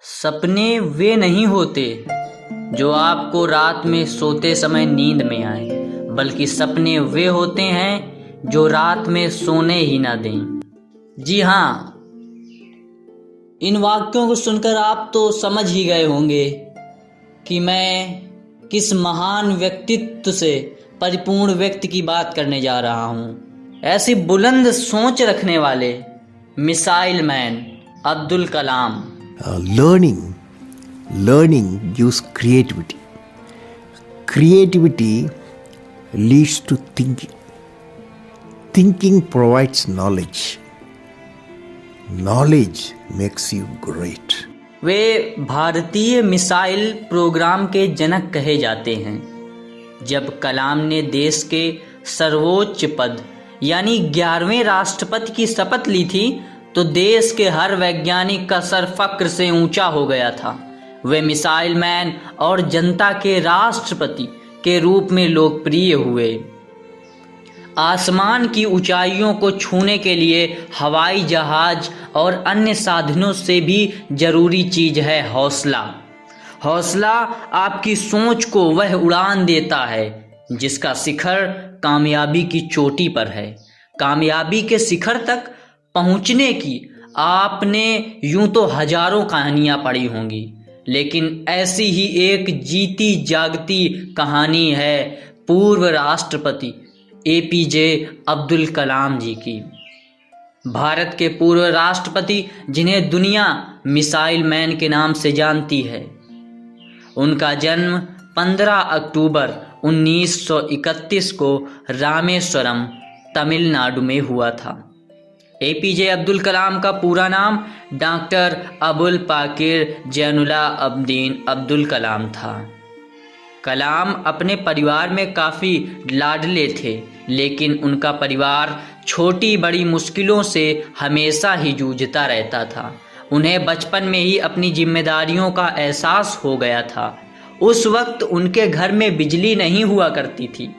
सपने वे नहीं होते जो आपको रात में सोते समय नींद में आए, बल्कि सपने वे होते हैं जो रात में सोने ही ना दें। जी हाँ, इन वाक्यों को सुनकर आप तो समझ ही गए होंगे कि मैं किस महान व्यक्तित्व से परिपूर्ण व्यक्ति की बात करने जा रहा हूँ। ऐसी बुलंद सोच रखने वाले missile man Abdul Kalam. Learning gives creativity. Creativity leads to thinking. Thinking provides knowledge. Knowledge makes you great. वे भारतीय मिसाइल प्रोग्राम के जनक कहे जाते हैं। जब कलाम ने देश के सर्वोच्च पद यानी 11वें राष्ट्रपति की शपथ ली थी तो देश के हर वैज्ञानिक का सर फक्र से ऊंचा हो गया था। वे मिसाइल मैन और जनता के राष्ट्रपति के रूप में लोकप्रिय हुए। आसमान की ऊंचाइयों को छूने के लिए हवाई जहाज और अन्य साधनों से भी जरूरी चीज है हौसला। हौसला आपकी सोच को वह उड़ान देता है जिसका शिखर कामयाबी की चोटी पर है। कामयाबी के शिखर तक पहुंचने की आपने यूं तो हजारों कहानियां पढ़ी होंगी, लेकिन ऐसी ही एक जीती जागती कहानी है पूर्व राष्ट्रपति एपीजे अब्दुल कलाम जी की। भारत के पूर्व राष्ट्रपति जिन्हें दुनिया मिसाइल मैन के नाम से जानती है। उनका जन्म 15 अक्टूबर 1931 को रामेश्वरम, तमिलनाडु में हुआ था। एपीजे अब्दुल कलाम का पूरा नाम डॉक्टर अबुल पाकिर जैनुला अब्दीन अब्दुल कलाम था। कलाम अपने परिवार में काफ़ी लाडले थे, लेकिन उनका परिवार छोटी बड़ी मुश्किलों से हमेशा ही जूझता रहता था। उन्हें बचपन में ही अपनी जिम्मेदारियों का एहसास हो गया था। उस वक्त उनके घर में बिजली नहीं हुआ करती थी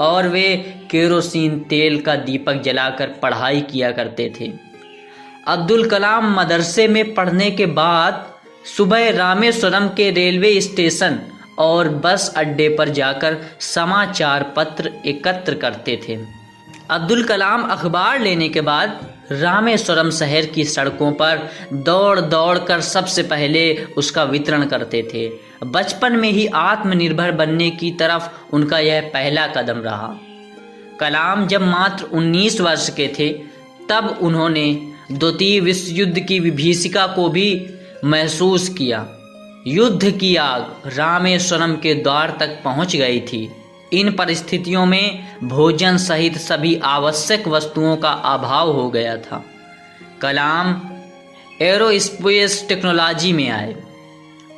और वे केरोसिन तेल का दीपक जलाकर पढ़ाई किया करते थे। अब्दुल कलाम मदरसे में पढ़ने के बाद सुबह रामेश्वरम के रेलवे स्टेशन और बस अड्डे पर जाकर समाचार पत्र एकत्र करते थे। अब्दुल कलाम अखबार लेने के बाद रामेश्वरम शहर की सड़कों पर दौड़ दौड़ कर सबसे पहले उसका वितरण करते थे। बचपन में ही आत्मनिर्भर बनने की तरफ उनका यह पहला कदम रहा। कलाम जब मात्र 19 वर्ष के थे तब उन्होंने द्वितीय विश्व युद्ध की विभीषिका को भी महसूस किया। युद्ध की आग रामेश्वरम के द्वार तक पहुंच गई थी। इन परिस्थितियों में भोजन सहित सभी आवश्यक वस्तुओं का अभाव हो गया था। कलाम एरोस्पेस टेक्नोलॉजी में आए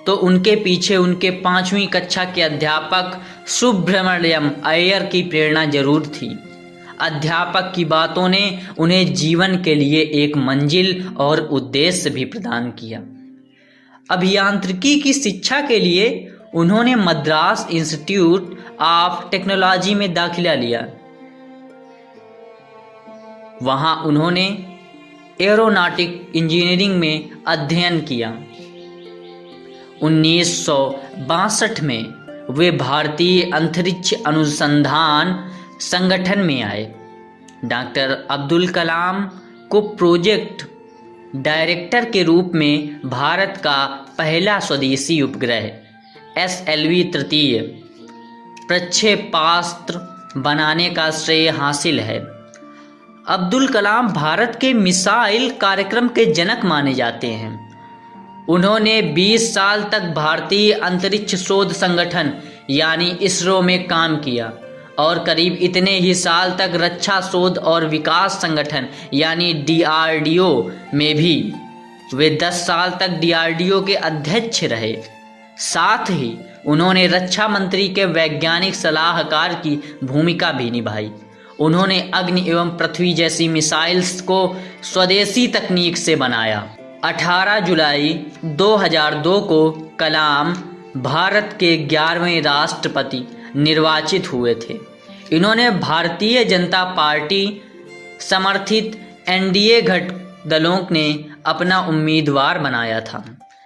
तो उनके पीछे उनके 5वीं कक्षा के अध्यापक सुब्रमण्यम अय्यर की प्रेरणा जरूर थी। अध्यापक की बातों ने उन्हें जीवन के लिए एक मंजिल और उद्देश्य भी प्रदान किया। अभियांत्रिकी की शिक्षा के लिए उन्होंने मद्रास इंस्टीट्यूट ऑफ टेक्नोलॉजी में दाखिला लिया। वहां उन्होंने एरोनॉटिक इंजीनियरिंग में अध्ययन किया। 1962 में वे भारतीय अंतरिक्ष अनुसंधान संगठन में आए। डॉक्टर अब्दुल कलाम को प्रोजेक्ट डायरेक्टर के रूप में भारत का पहला स्वदेशी उपग्रह SLV तृतीय प्रक्षेपास्त्र बनाने का श्रेय हासिल है। अब्दुल कलाम भारत के मिसाइल कार्यक्रम के जनक माने जाते हैं। उन्होंने 20 साल तक भारतीय अंतरिक्ष शोध संगठन यानी इसरो में काम किया और करीब इतने ही साल तक रक्षा शोध और विकास संगठन यानी DRDO में भी। वे 10 साल तक DRDO के अध्यक्ष रहे। साथ ही उन्होंने रक्षा मंत्री के वैज्ञानिक सलाहकार की भूमिका भी निभाई। उन्होंने अग्नि एवं पृथ्वी जैसी मिसाइल्स को स्वदेशी तकनीक से बनाया। 18 जुलाई 2002 को कलाम भारत के 11वें राष्ट्रपति निर्वाचित हुए थे। इन्होंने भारतीय जनता पार्टी समर्थित NDA घटक दलों ने अपना उम्मीदवार बनाया था।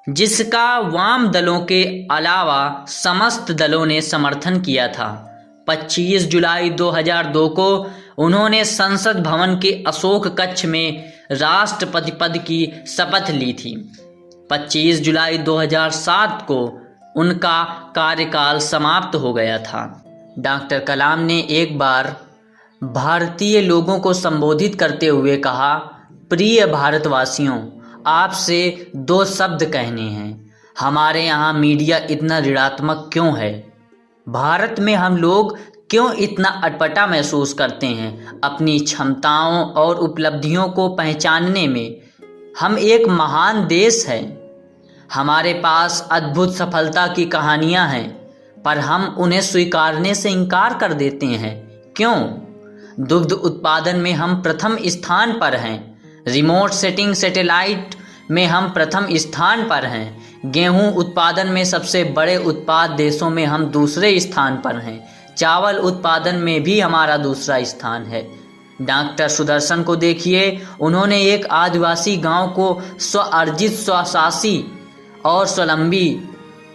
जिसका वाम दलों के अलावा समस्त दलों ने समर्थन किया था। 25 जुलाई 2002 को उन्होंने संसद भवन के अशोक कक्ष में राष्ट्रपति पद की शपथ ली थी। 25 जुलाई 2007 को उनका कार्यकाल समाप्त हो गया था। डॉक्टर कलाम ने एक बार भारतीय लोगों को संबोधित करते हुए कहा, प्रिय भारतवासियों, आपसे 2 शब्द कहने हैं। हमारे यहाँ मीडिया इतना ऋणात्मक क्यों है? भारत में हम लोग क्यों इतना अटपटा महसूस करते हैं? अपनी क्षमताओं और उपलब्धियों को पहचानने में हम एक महान देश है। हमारे पास अद्भुत सफलता की कहानियां हैं, पर हम उन्हें स्वीकारने से इनकार कर देते हैं। क्यों? दुग्ध उत्पादन में हम प्रथम स्थान पर हैं। रिमोट सेटिंग सैटेलाइट में हम प्रथम स्थान पर हैं। गेहूं उत्पादन में सबसे बड़े उत्पाद देशों में हम दूसरे स्थान पर हैं। चावल उत्पादन में भी हमारा दूसरा स्थान है। डॉक्टर सुदर्शन को देखिए, उन्होंने एक आदिवासी गांव को स्वआर्जित, स्वशासी और स्वावलंबी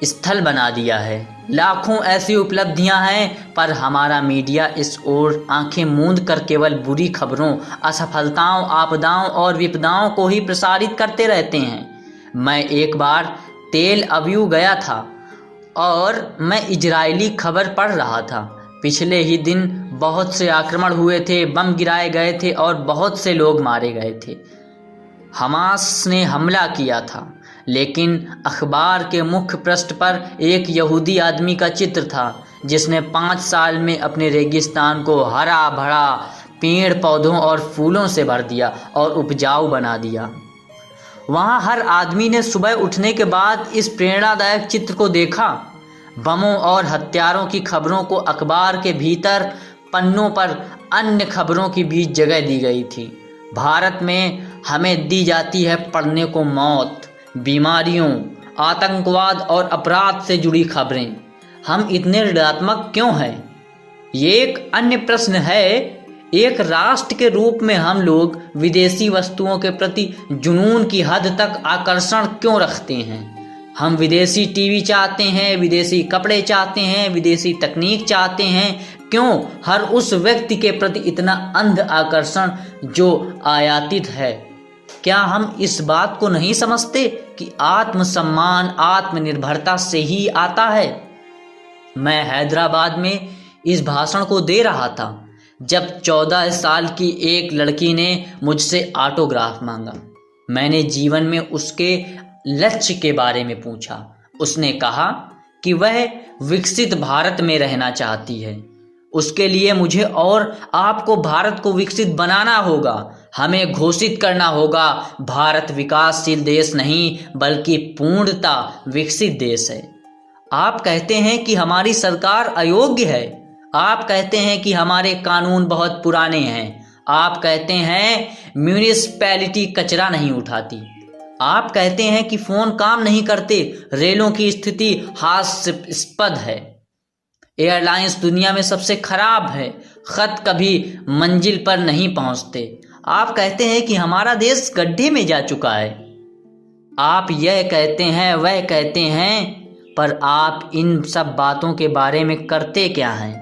स्थल बना दिया है। लाखों ऐसी उपलब्धियां हैं, पर हमारा मीडिया इस ओर आंखें मूंद कर केवल बुरी खबरों, असफलताओं, आपदाओं और विपदाओं को ही प्रसारित करते रहते हैं। मैं एक बार तेल अवीव गया था और मैं इजरायली खबर पढ़ रहा था। पिछले ही दिन बहुत से आक्रमण हुए थे, बम गिराए गए थे और बहुत से लोग मारे गए थे। हमास ने हमला किया था, लेकिन अखबार के मुख्य पृष्ठ पर एक यहूदी आदमी का चित्र था जिसने 5 साल में अपने रेगिस्तान को हरा भरा पेड़ पौधों और फूलों से भर दिया और उपजाऊ बना दिया। वहाँ हर आदमी ने सुबह उठने के बाद इस प्रेरणादायक चित्र को देखा। बमों और हत्यारों की खबरों को अखबार के भीतर पन्नों पर अन्य खबरों के बीच जगह दी गई थी। भारत में हमें दी जाती है पढ़ने को मौत, बीमारियों, आतंकवाद और अपराध से जुड़ी खबरें। हम इतने ऋणात्मक क्यों हैं? ये एक अन्य प्रश्न है। एक राष्ट्र के रूप में हम लोग विदेशी वस्तुओं के प्रति जुनून की हद तक आकर्षण क्यों रखते हैं? हम विदेशी टीवी चाहते हैं, विदेशी कपड़े चाहते हैं, विदेशी तकनीक चाहते हैं। क्यों हर उस व्यक्ति के प्रति इतना अंध आकर्षण जो आयातित है? क्या हम इस बात को नहीं समझते कि आत्मसम्मान आत्मनिर्भरता से ही आता है? मैं हैदराबाद में इस भाषण को दे रहा था जब 14 साल की एक लड़की ने मुझसे ऑटोग्राफ मांगा। मैंने जीवन में उसके लक्ष्य के बारे में पूछा। उसने कहा कि वह विकसित भारत में रहना चाहती है। उसके लिए मुझे और आपको भारत को विकसित बनाना होगा। हमें घोषित करना होगा, भारत विकासशील देश नहीं बल्कि पूर्णता विकसित देश है। आप कहते हैं कि हमारी सरकार अयोग्य है। आप कहते हैं कि हमारे कानून बहुत पुराने हैं। आप कहते हैं म्यूनिसिपैलिटी कचरा नहीं उठाती। आप कहते हैं कि फोन काम नहीं करते, रेलों की स्थिति हास्यास्पद है, एयरलाइंस दुनिया में सबसे खराब है, खत कभी मंजिल पर नहीं पहुंचते। आप कहते हैं कि हमारा देश गड्ढे में जा चुका है। आप यह कहते हैं, वह कहते हैं, पर आप इन सब बातों के बारे में करते क्या हैं?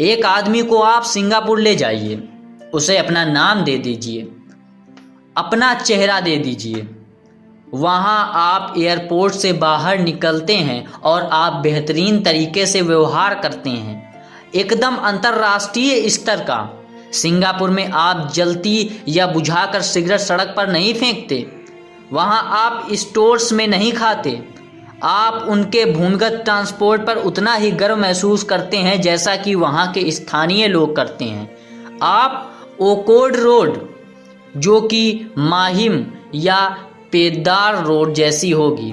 एक आदमी को आप सिंगापुर ले जाइए, उसे अपना नाम दे दीजिए, अपना चेहरा दे दीजिए। वहाँ आप एयरपोर्ट से बाहर निकलते हैं और आप बेहतरीन तरीके से व्यवहार करते हैं, एकदम अंतर्राष्ट्रीय स्तर का। सिंगापुर में आप जलती या बुझाकर सिगरेट सड़क पर नहीं फेंकते। वहाँ आप स्टोर्स में नहीं खाते। आप उनके भूमिगत ट्रांसपोर्ट पर उतना ही गर्व महसूस करते हैं जैसा कि वहाँ के स्थानीय लोग करते हैं। आप ओकोड रोड, जो कि माहिम या पेदार रोड जैसी होगी,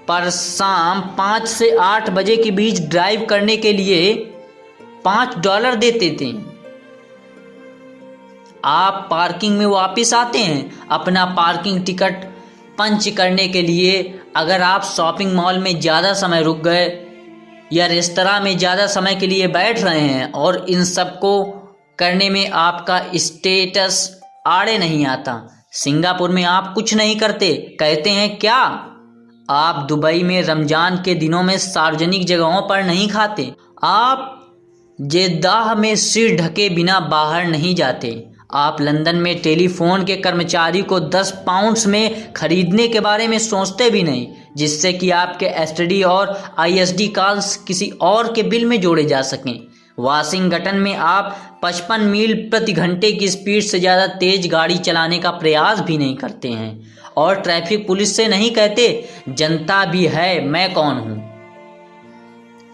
पर शाम 5 से 8 बजे के बीच ड्राइव करने के लिए $5 देते थे। आप पार्किंग में वापस आते हैं अपना पार्किंग टिकट पंच करने के लिए। अगर आप शॉपिंग मॉल में ज़्यादा समय रुक गए या रेस्तरां में ज़्यादा समय के लिए बैठ रहे हैं और इन सब को करने में आपका स्टेटस आड़े नहीं आता, सिंगापुर में आप कुछ नहीं करते, कहते हैं क्या? आप दुबई में रमजान के दिनों में सार्वजनिक जगहों पर नहीं खाते। आप जेद्दाह में सिर ढके बिना बाहर नहीं जाते। आप लंदन में टेलीफोन के कर्मचारी को 10 पाउंड्स में खरीदने के बारे में सोचते भी नहीं, जिससे कि आपके एसटीडी और आईएसडी कॉल्स किसी और के बिल में जोड़े जा सकें। वाशिंगटन में आप 55 मील प्रति घंटे की स्पीड से ज़्यादा तेज गाड़ी चलाने का प्रयास भी नहीं करते हैं और ट्रैफिक पुलिस से नहीं कहते जनता भी है, मैं कौन हूँ,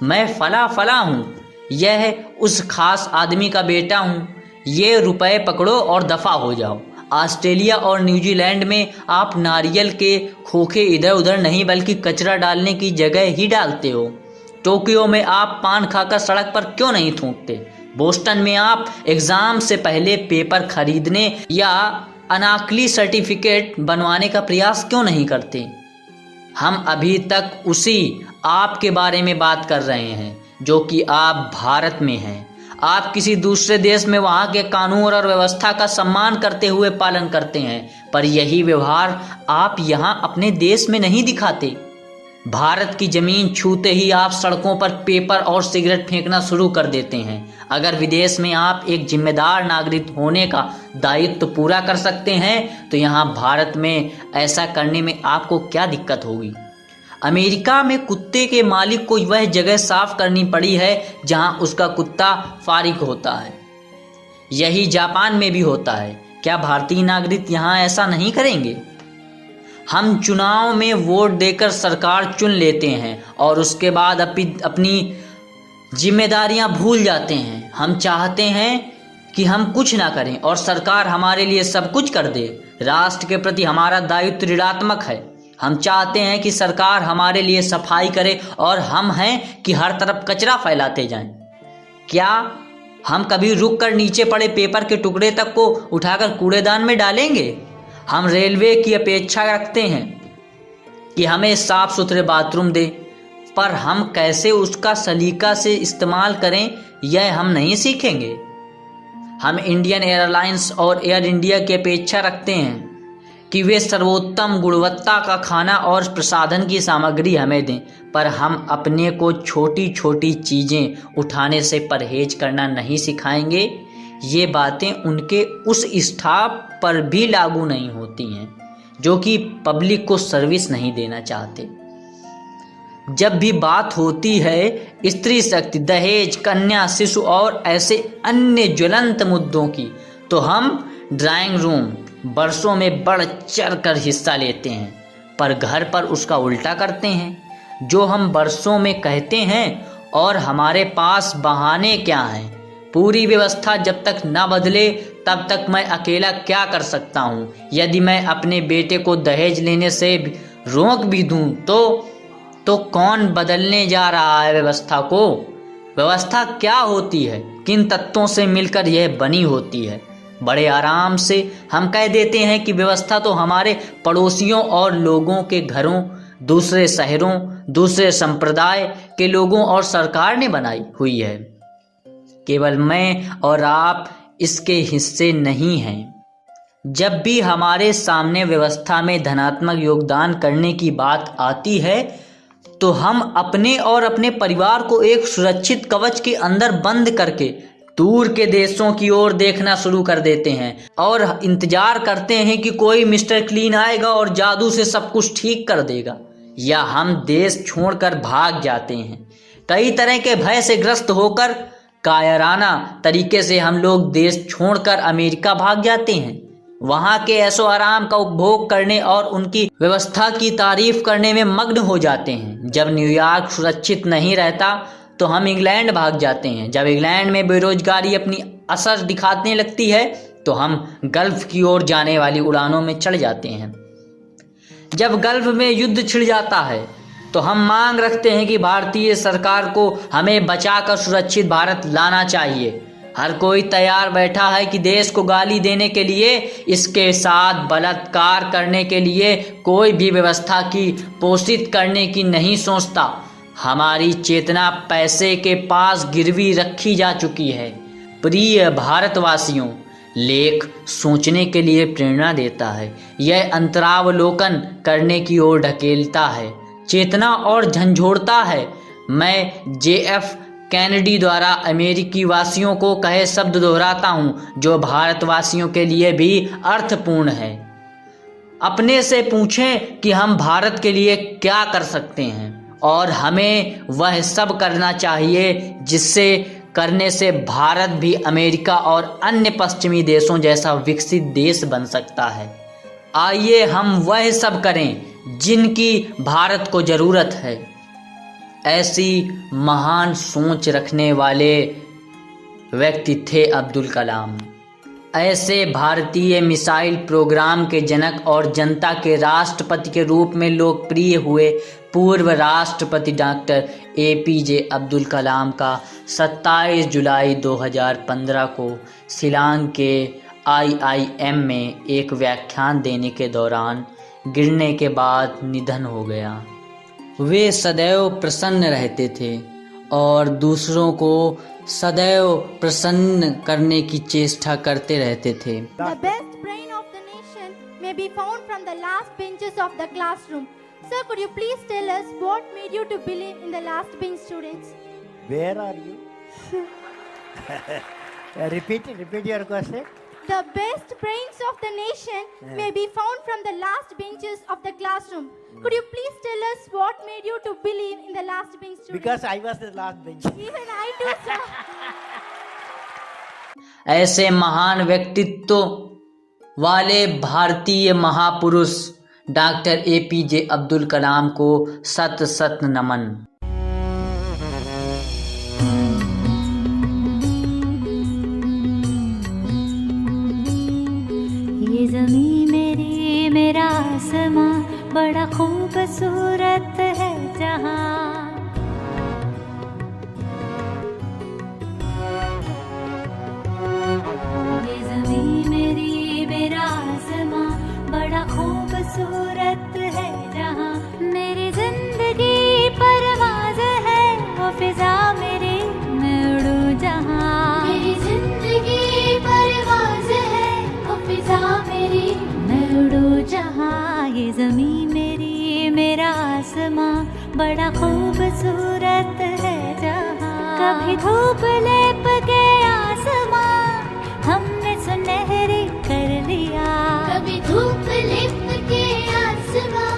मैं फला फला हूँ, यह उस खास आदमी का बेटा हूँ, ये रुपए पकड़ो और दफ़ा हो जाओ। ऑस्ट्रेलिया और न्यूजीलैंड में आप नारियल के खोखे इधर उधर नहीं बल्कि कचरा डालने की जगह ही डालते हो। टोक्यो में आप पान खाकर सड़क पर क्यों नहीं थूकते? बोस्टन में आप एग्ज़ाम से पहले पेपर खरीदने या अनाकली सर्टिफिकेट बनवाने का प्रयास क्यों नहीं करते? हम अभी तक उसी आप के बारे में बात कर रहे हैं जो कि आप भारत में हैं। आप किसी दूसरे देश में वहाँ के कानून और व्यवस्था का सम्मान करते हुए पालन करते हैं, पर यही व्यवहार आप यहाँ अपने देश में नहीं दिखाते। भारत की ज़मीन छूते ही आप सड़कों पर पेपर और सिगरेट फेंकना शुरू कर देते हैं। अगर विदेश में आप एक जिम्मेदार नागरिक होने का दायित्व पूरा कर सकते हैं तो यहाँ भारत में ऐसा करने में आपको क्या दिक्कत होगी? अमेरिका में कुत्ते के मालिक को वह जगह साफ करनी पड़ी है जहां उसका कुत्ता फारिग होता है। यही जापान में भी होता है। क्या भारतीय नागरिक यहां ऐसा नहीं करेंगे? हम चुनाव में वोट देकर सरकार चुन लेते हैं और उसके बाद अपनी जिम्मेदारियां भूल जाते हैं। हम चाहते हैं कि हम कुछ ना करें और सरकार हमारे लिए सब कुछ कर दे। राष्ट्र के प्रति हमारा दायित्व ऋणात्मक है। हम चाहते हैं कि सरकार हमारे लिए सफाई करे और हम हैं कि हर तरफ कचरा फैलाते जाएं। क्या हम कभी रुक कर नीचे पड़े पेपर के टुकड़े तक को उठाकर कूड़ेदान में डालेंगे? हम रेलवे की अपेक्षा रखते हैं कि हमें साफ सुथरे बाथरूम दे, पर हम कैसे उसका सलीका से इस्तेमाल करें यह हम नहीं सीखेंगे। हम इंडियन एयरलाइंस और एयर इंडिया की अपेक्षा रखते हैं कि वे सर्वोत्तम गुणवत्ता का खाना और प्रसाधन की सामग्री हमें दें, पर हम अपने को छोटी छोटी चीज़ें उठाने से परहेज करना नहीं सिखाएंगे। ये बातें उनके उस स्टाफ पर भी लागू नहीं होती हैं जो कि पब्लिक को सर्विस नहीं देना चाहते। जब भी बात होती है स्त्री शक्ति, दहेज, कन्या शिशु और ऐसे अन्य ज्वलंत मुद्दों की, तो हम ड्राइंग रूम बरसों में बढ़ चढ़ कर हिस्सा लेते हैं, पर घर पर उसका उल्टा करते हैं। जो हम बरसों में कहते हैं और हमारे पास बहाने क्या हैं? पूरी व्यवस्था जब तक न बदले तब तक मैं अकेला क्या कर सकता हूँ? यदि मैं अपने बेटे को दहेज लेने से रोक भी दूँ तो कौन बदलने जा रहा है व्यवस्था को? व्यवस्था क्या होती है? किन तत्वों से मिलकर यह बनी होती है? बड़े आराम से हम कह देते हैं कि व्यवस्था तो हमारे पड़ोसियों और लोगों के घरों, दूसरे शहरों, दूसरे संप्रदाय के लोगों और सरकार ने बनाई हुई है। केवल मैं और आप इसके हिस्से नहीं हैं। जब भी हमारे सामने व्यवस्था में धनात्मक योगदान करने की बात आती है तो हम अपने और अपने परिवार को एक सुरक्षित कवच के अंदर बंद करके दूर के देशों की ओर देखना शुरू कर देते हैं और इंतजार करते हैं कि कोई मिस्टर क्लीन आएगा और जादू से सब कुछ ठीक कर देगा, या हम देश छोड़कर भाग जाते हैं। कई तरह के भय से ग्रस्त होकर कायराना तरीके से हम लोग देश छोड़कर अमेरिका भाग जाते हैं। वहाँ के ऐशो आराम का उपभोग करने और उनकी व्यवस्था की तारीफ करने में मग्न हो जाते हैं। जब न्यूयॉर्क सुरक्षित नहीं रहता तो हम इंग्लैंड भाग जाते हैं। जब इंग्लैंड में बेरोजगारी अपनी असर दिखाने लगती है तो हम गल्फ की ओर जाने वाली उड़ानों में चढ़ जाते हैं। जब गल्फ में युद्ध छिड़ जाता है तो हम मांग रखते हैं कि भारतीय सरकार को हमें बचाकर सुरक्षित भारत लाना चाहिए। हर कोई तैयार बैठा है कि देश को गाली देने के लिए, इसके साथ बलात्कार करने के लिए, कोई भी व्यवस्था की पोषित करने की नहीं सोचता। हमारी चेतना पैसे के पास गिरवी रखी जा चुकी है। प्रिय भारतवासियों, लेख सोचने के लिए प्रेरणा देता है। यह अंतरावलोकन करने की ओर ढकेलता है, चेतना और झंझोड़ता है। मैं JF कैनेडी द्वारा अमेरिकी वासियों को कहे शब्द दोहराता हूँ, जो भारतवासियों के लिए भी अर्थपूर्ण है। अपने से पूछें कि हम भारत के लिए क्या कर सकते हैं, और हमें वह सब करना चाहिए जिससे करने से भारत भी अमेरिका और अन्य पश्चिमी देशों जैसा विकसित देश बन सकता है। आइए हम वह सब करें जिनकी भारत को ज़रूरत है। ऐसी महान सोच रखने वाले व्यक्ति थे अब्दुल कलाम। ऐसे भारतीय मिसाइल प्रोग्राम के जनक और जनता के राष्ट्रपति के रूप में लोकप्रिय हुए पूर्व राष्ट्रपति डॉक्टर APJ अब्दुल कलाम का 27 जुलाई 2015 को शिलांग के IIM में एक व्याख्यान देने के दौरान गिरने के बाद निधन हो गया। वे सदैव प्रसन्न रहते थे और दूसरों को सदैव प्रसन्न करने की चेष्टा करते रहते थे। The best brain of the nation may be found from the last benches of the classroom. Sir, could you please tell us what made you to believe in the last bench students? Where are you? Repeat your question. The best brains of the nation may be found from the last benches of the classroom. Could you please tell us what made you to believe in the last bench students? Because I was the last bench. Even I too, sir. ऐसे महान व्यक्तित्व वाले भारतीय महापुरुष doctor APJ Abdul Kalam को सत सत नमन। ये ज़मीं मेरी मेरा आसमां बड़ा खूबसूरत है जहाँ। ये ज़मीं मेरी मेरा आसमां बड़ा खूबसूरत है जहाँ। मेरी जिंदगी परवाज़ है वो फिजा मेरी मैं उड़ूँ जहाँ। मेरी जिंदगी परवाज़ है वो फिजा मेरी मैं उड़ूँ जहाँ। ये ज़मीं मेरी मेरा आसमां बड़ा खूबसूरत है जहाँ। कभी धूप लेप के आसमां हमने सुनहरी कर लिया। कभी धूप लेप के आसमां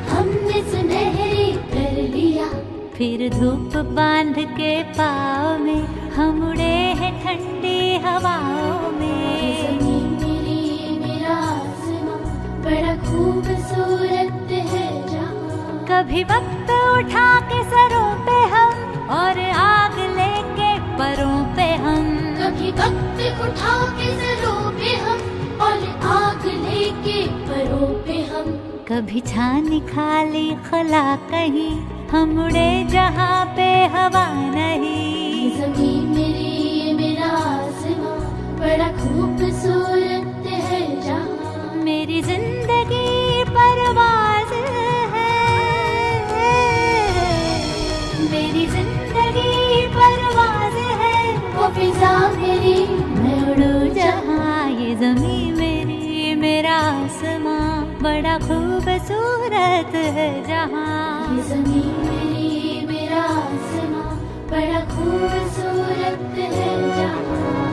हमने सुनहरी कर लिया। फिर धूप बांध के पाँव में हम उड़े हैं ठंडी हवाओं में। ज़मीं मेरी मेरा आसमां बड़ा खूबसूरत है जहाँ। कभी वक्त उठा के सरों पे हम और आग लेके परों पे हम। कभी वक्त उठा के सरों पे हम और आग लेके परों पे हम। कभी छानी खाली खला कहीं हम उड़े जहाँ पे हवा नहीं। ज़मीं मेरी मेरा आसमां बड़ा खूबसूरत है जहाँ। मेरी जिंदगी परवाज़ है। मेरी जिंदगी परवाज़ है वो फिजा मेरी मैं उड़ूँ जहाँ। ये ज़मीं मेरी मेरा आसमां बड़ा खूबसूरत है जहाँ। ये ज़मीं मेरी मेरा आसमां बड़ा खूबसूरत है जहाँ।